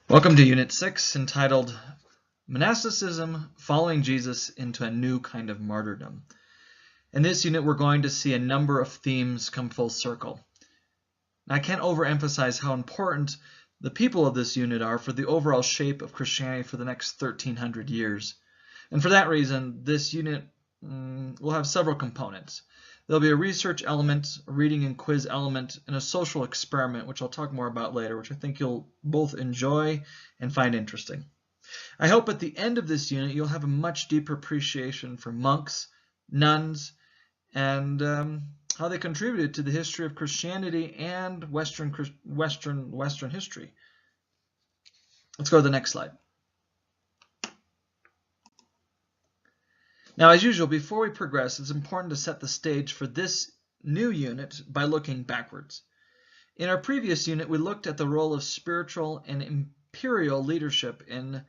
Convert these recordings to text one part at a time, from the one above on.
Welcome to Unit 6, entitled Monasticism, Following Jesus into a New Kind of Martyrdom. In this unit, we're going to see a number of themes come full circle. Now, I can't overemphasize how important the people of this unit are for the overall shape of Christianity for the next 1,300 years. And for that reason, this unit will have several components. There'll be a research element, a reading and quiz element, and a social experiment, which I'll talk more about later, which I think you'll both enjoy and find interesting. I hope at the end of this unit you'll have a much deeper appreciation for monks, nuns, and how they contributed to the history of Christianity and Western history. Let's go to the next slide. Now, as usual, before we progress, it's important to set the stage for this new unit by looking backwards. In our previous unit, we looked at the role of spiritual and imperial leadership in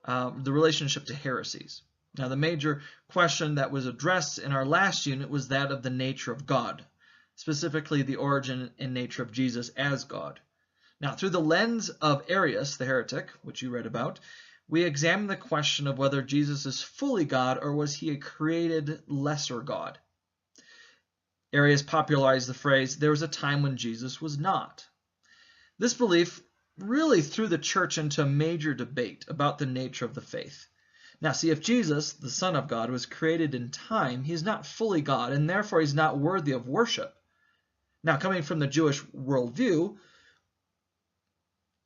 the relationship to heresies. Now, the major question that was addressed in our last unit was that of the nature of God, specifically the origin and nature of Jesus as God. Now, through the lens of Arius, the heretic, which you read about, we examine the question of whether Jesus is fully God or was he a created lesser God. Arius popularized the phrase, "There was a time when Jesus was not." This belief really threw the church into a major debate about the nature of the faith. Now, see, if Jesus, the Son of God, was created in time, he's not fully God, and therefore he's not worthy of worship. Now, coming from the Jewish worldview,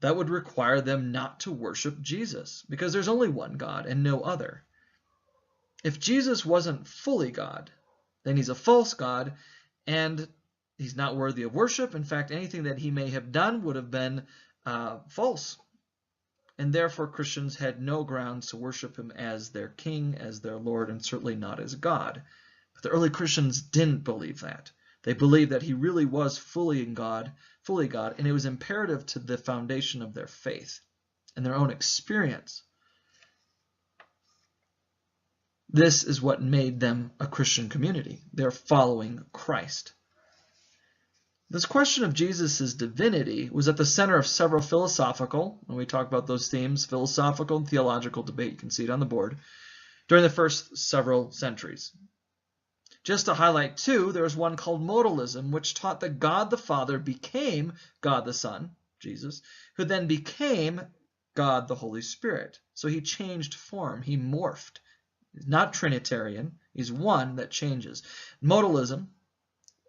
that would require them not to worship Jesus, because there's only one God and no other. If Jesus wasn't fully God, then he's a false God, and he's not worthy of worship. In fact, anything that he may have done would have been false. And therefore, Christians had no grounds to worship him as their king, as their Lord, and certainly not as God. But the early Christians didn't believe that. They believed that he really was fully God, and it was imperative to the foundation of their faith and their own experience. This is what made them a Christian community. They're following Christ. This question of Jesus' divinity was at the center of several philosophical, when we talk about those themes, philosophical and theological debate, you can see it on the board, during the first several centuries. Just to highlight two, there was one called modalism, which taught that God the Father became God the Son, Jesus, who then became God the Holy Spirit. So he changed form, he morphed. He's not Trinitarian, he's one that changes. Modalism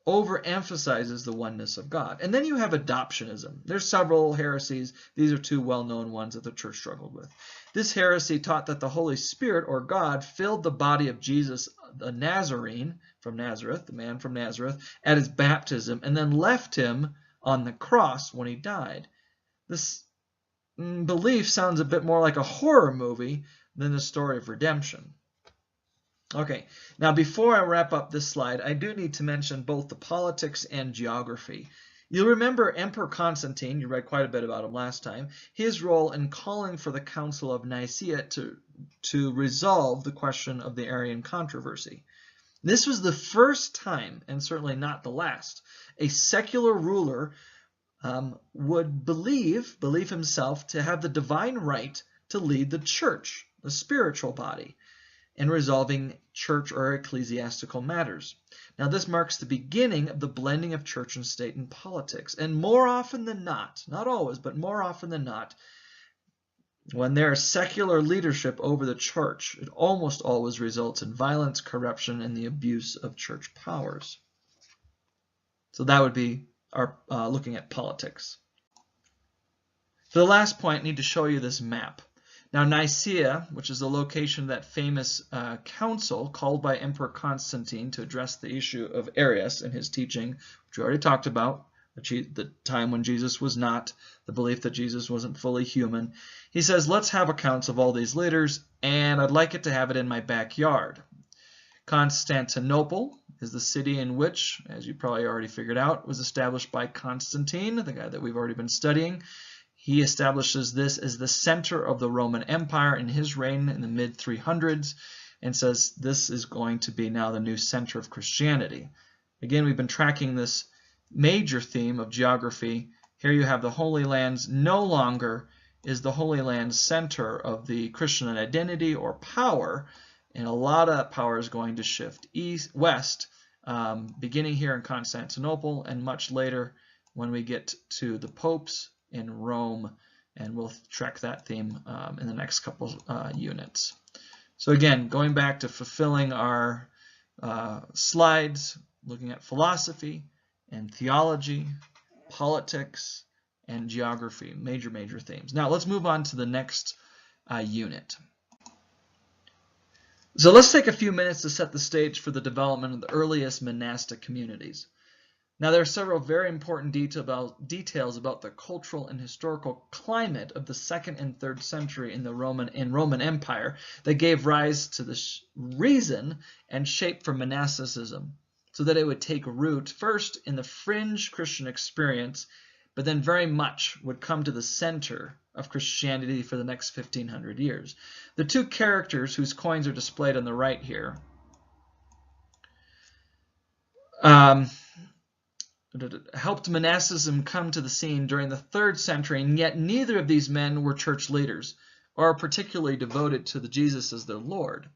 overemphasizes the oneness of God. And then you have adoptionism. There's several heresies. These are two well-known ones that the church struggled with. This heresy taught that the Holy Spirit, or God, filled the body of Jesus, the Nazarene from Nazareth, the man from Nazareth, at his baptism, and then left him on the cross when he died. This belief sounds a bit more like a horror movie than the story of redemption. Okay, now before I wrap up this slide, I do need to mention both the politics and geography. You'll remember Emperor Constantine, you read quite a bit about him last time, his role in calling for the Council of Nicaea to resolve the question of the Arian controversy. This was the first time, and certainly not the last, a secular ruler would believe himself to have the divine right to lead the church, the spiritual body, in resolving church or ecclesiastical matters. Now, this marks the beginning of the blending of church and state in politics. And more often than not, not always, but more often than not, when there is secular leadership over the church, it almost always results in violence, corruption, and the abuse of church powers. So that would be our looking at politics. For the last point, I need to show you this map. Now, Nicaea, which is the location of that famous council called by Emperor Constantine to address the issue of Arius and his teaching, which we already talked about, the time when Jesus was not, the belief that Jesus wasn't fully human. He says, let's have a council of all these leaders, and I'd like it to have it in my backyard. Constantinople is the city in which, as you probably already figured out, was established by Constantine, the guy that we've already been studying. He establishes this as the center of the Roman Empire in his reign in the mid-300s and says this is going to be now the new center of Christianity. Again, we've been tracking this major theme of geography. Here you have the Holy Lands no longer is the Holy Land center of the Christian identity or power, and a lot of that power is going to shift west, beginning here in Constantinople and much later when we get to the popes in Rome, and we'll track that theme in the next couple units. So again, going back to fulfilling our slides, looking at philosophy and theology, politics, and geography, major themes. Now let's move on to the next unit. So let's take a few minutes to set the stage for the development of the earliest monastic communities. Now there are several very important details about the cultural and historical climate of the 2nd and 3rd century in the Roman Empire that gave rise to the reason and shape for monasticism, so that it would take root first in the fringe Christian experience, but then very much would come to the center of Christianity for the next 1500 years. The two characters whose coins are displayed on the right here helped monasticism come to the scene during the 3rd century, and yet neither of these men were church leaders or particularly devoted to Jesus as their Lord.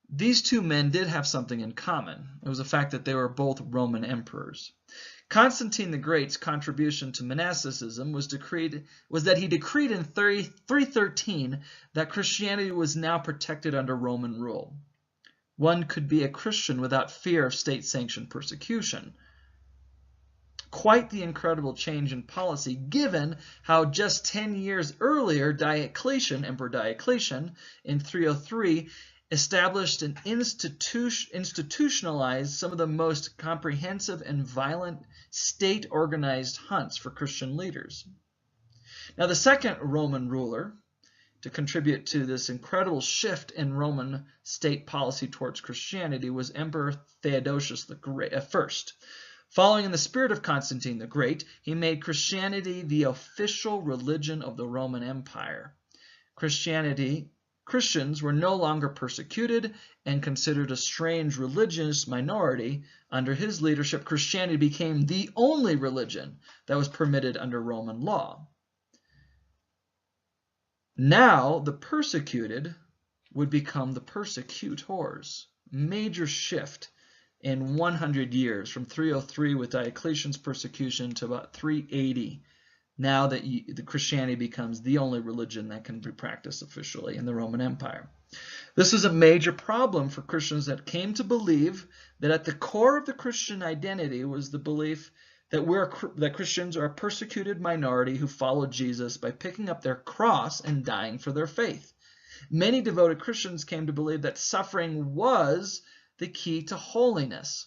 These two men did have something in common. It was the fact that they were both Roman emperors. Constantine the Great's contribution to monasticism was that he decreed in 313 that Christianity was now protected under Roman rule. One could be a Christian without fear of state-sanctioned persecution. Quite the incredible change in policy, given how just 10 years earlier Emperor Diocletian, in 303, established and institutionalized some of the most comprehensive and violent state-organized hunts for Christian leaders. Now, the second Roman ruler to contribute to this incredible shift in Roman state policy towards Christianity was Emperor Theodosius I. Following in the spirit of Constantine the Great, he made Christianity the official religion of the Roman Empire. Christians were no longer persecuted and considered a strange religious minority. Under his leadership, Christianity became the only religion that was permitted under Roman law. Now, the persecuted would become the persecutors. Major shift in 100 years, from 303 with Diocletian's persecution to about 380. Now that the Christianity becomes the only religion that can be practiced officially in the Roman Empire. This is a major problem for Christians that came to believe that at the core of the Christian identity was the belief that Christians are a persecuted minority who follow Jesus by picking up their cross and dying for their faith. Many devoted Christians came to believe that suffering was the key to holiness.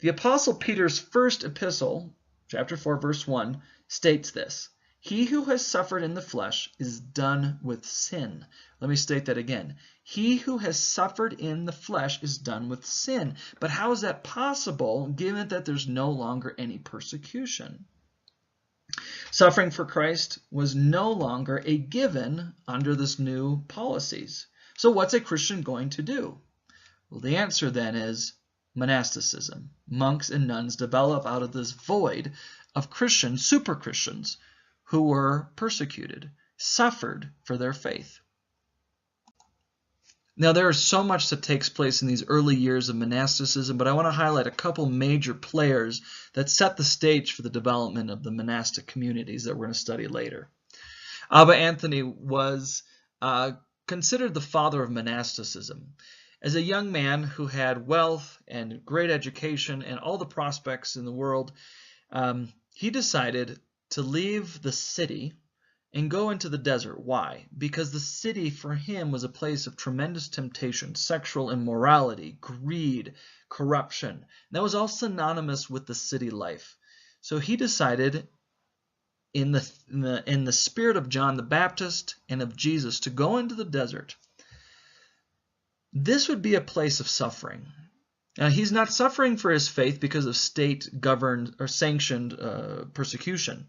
The Apostle Peter's first epistle, chapter 4, verse 1, states this: "He who has suffered in the flesh is done with sin." Let me state that again. He who has suffered in the flesh is done with sin. But how is that possible, given that there's no longer any persecution? Suffering for Christ was no longer a given under this new policies. So what's a Christian going to do? Well, the answer then is monasticism. Monks and nuns develop out of this void of Christians, super Christians, who were persecuted, suffered for their faith. Now, there is so much that takes place in these early years of monasticism, but I want to highlight a couple major players that set the stage for the development of the monastic communities that we're going to study later. Abba Anthony was considered the father of monasticism. As a young man who had wealth and great education and all the prospects in the world, he decided to leave the city and go into the desert. Why? Because the city for him was a place of tremendous temptation, sexual immorality, greed, corruption. And that was all synonymous with the city life. So he decided, in the spirit of John the Baptist and of Jesus, to go into the desert. This would be a place of suffering. Now, he's not suffering for his faith because of state-governed or sanctioned persecution.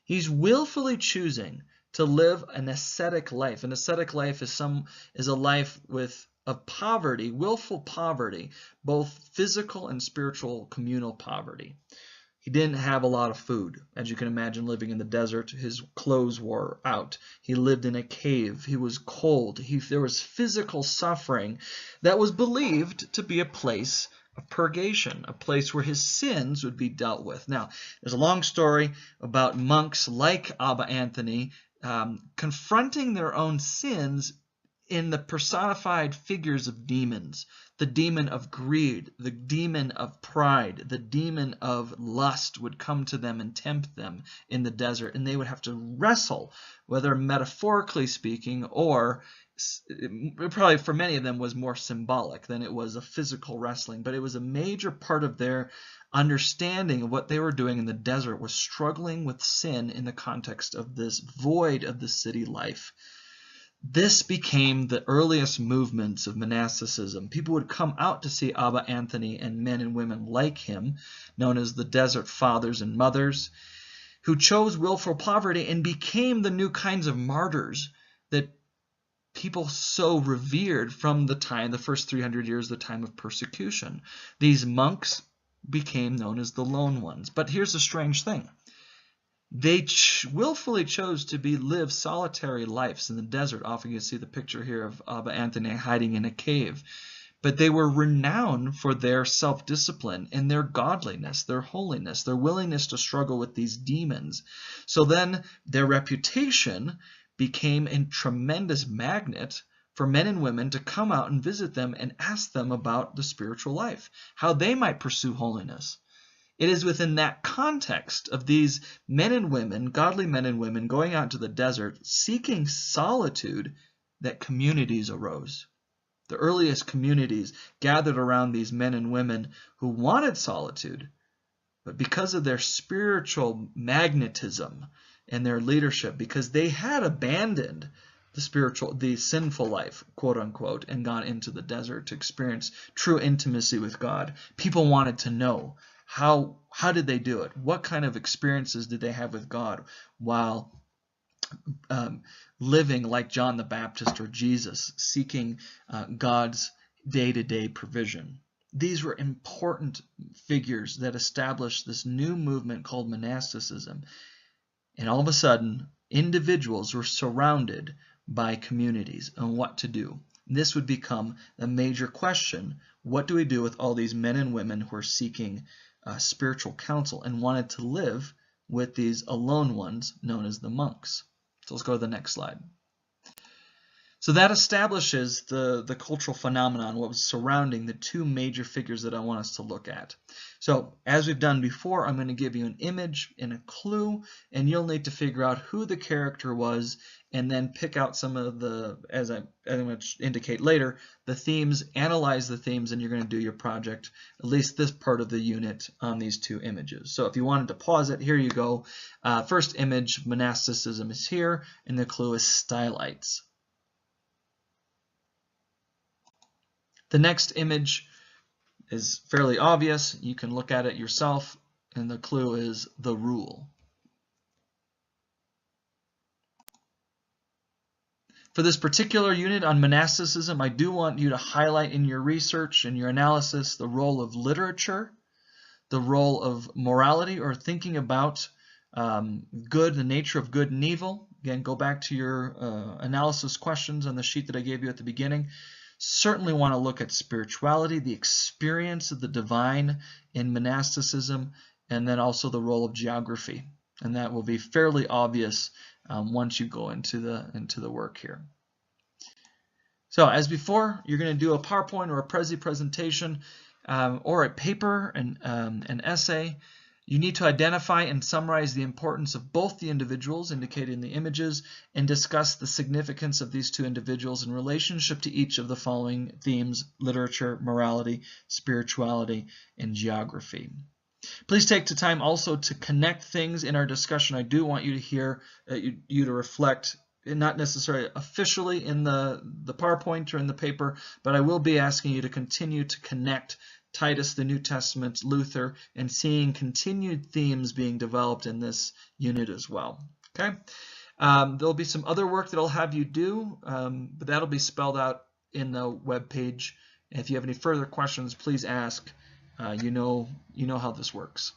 He's willfully choosing to live an ascetic life. An ascetic life is a life of poverty, willful poverty, both physical and spiritual communal poverty. He didn't have a lot of food. As you can imagine, living in the desert, his clothes wore out. He lived in a cave. He was cold. There was physical suffering that was believed to be a place of purgation, a place where his sins would be dealt with. Now, there's a long story about monks like Abba Anthony confronting their own sins in the personified figures of demons. The demon of greed, the demon of pride, the demon of lust would come to them and tempt them in the desert, and they would have to wrestle, whether metaphorically speaking or probably for many of them was more symbolic than it was a physical wrestling, but it was a major part of their understanding of what they were doing in the desert was struggling with sin in the context of this void of the city life. This became the earliest movements of monasticism. People would come out to see Abba Anthony and men and women like him, known as the Desert Fathers and Mothers, who chose willful poverty and became the new kinds of martyrs that people so revered from the first 300 years, the time of persecution. These monks became known as the lone ones. But here's the strange thing. They willfully chose to live solitary lives in the desert. Often you see the picture here of Abba Anthony hiding in a cave. But they were renowned for their self-discipline and their godliness, their holiness, their willingness to struggle with these demons. So then their reputation became a tremendous magnet for men and women to come out and visit them and ask them about the spiritual life, how they might pursue holiness. It is within that context of these men and women, godly men and women, going out into the desert, seeking solitude, that communities arose. The earliest communities gathered around these men and women who wanted solitude, but because of their spiritual magnetism and their leadership, because they had abandoned the sinful life, quote unquote, and gone into the desert to experience true intimacy with God, people wanted to know, how did they do it? What kind of experiences did they have with God while living like John the Baptist or Jesus, seeking God's day-to-day provision? These were important figures that established this new movement called monasticism. And all of a sudden, individuals were surrounded by communities on what to do. This would become a major question. What do we do with all these men and women who are seeking spiritual counsel and wanted to live with these alone ones known as the monks? So let's go to the next slide. So that establishes the cultural phenomenon, what was surrounding the two major figures that I want us to look at. So as we've done before, I'm going to give you an image and a clue, and you'll need to figure out who the character was, and then pick out some of the, as I'm going to indicate later, the themes, analyze the themes, and you're going to do your project, at least this part of the unit, on these two images. So if you wanted to pause it, here you go. First image, monasticism, is here, and the clue is stylites. The next image is fairly obvious. You can look at it yourself, and the clue is the rule. For this particular unit on monasticism, I do want you to highlight in your research and your analysis the role of literature, the role of morality, or thinking about good, the nature of good and evil. Again, go back to your analysis questions on the sheet that I gave you at the beginning. Certainly want to look at spirituality, the experience of the divine in monasticism, and then also the role of geography. And that will be fairly obvious once you go into the work here. So as before, you're going to do a PowerPoint or a Prezi presentation or a paper, an essay. You need to identify and summarize the importance of both the individuals indicated in the images and discuss the significance of these two individuals in relationship to each of the following themes: literature, morality, spirituality, and geography. Please take the time also to connect things in our discussion. I do want you to hear, you to reflect, not necessarily officially in the PowerPoint or in the paper, but I will be asking you to continue to connect Titus, the New Testament, Luther, and seeing continued themes being developed in this unit as well. Okay, there'll be some other work that I'll have you do, but that'll be spelled out in the web page. And if you have any further questions, please ask. You know how this works.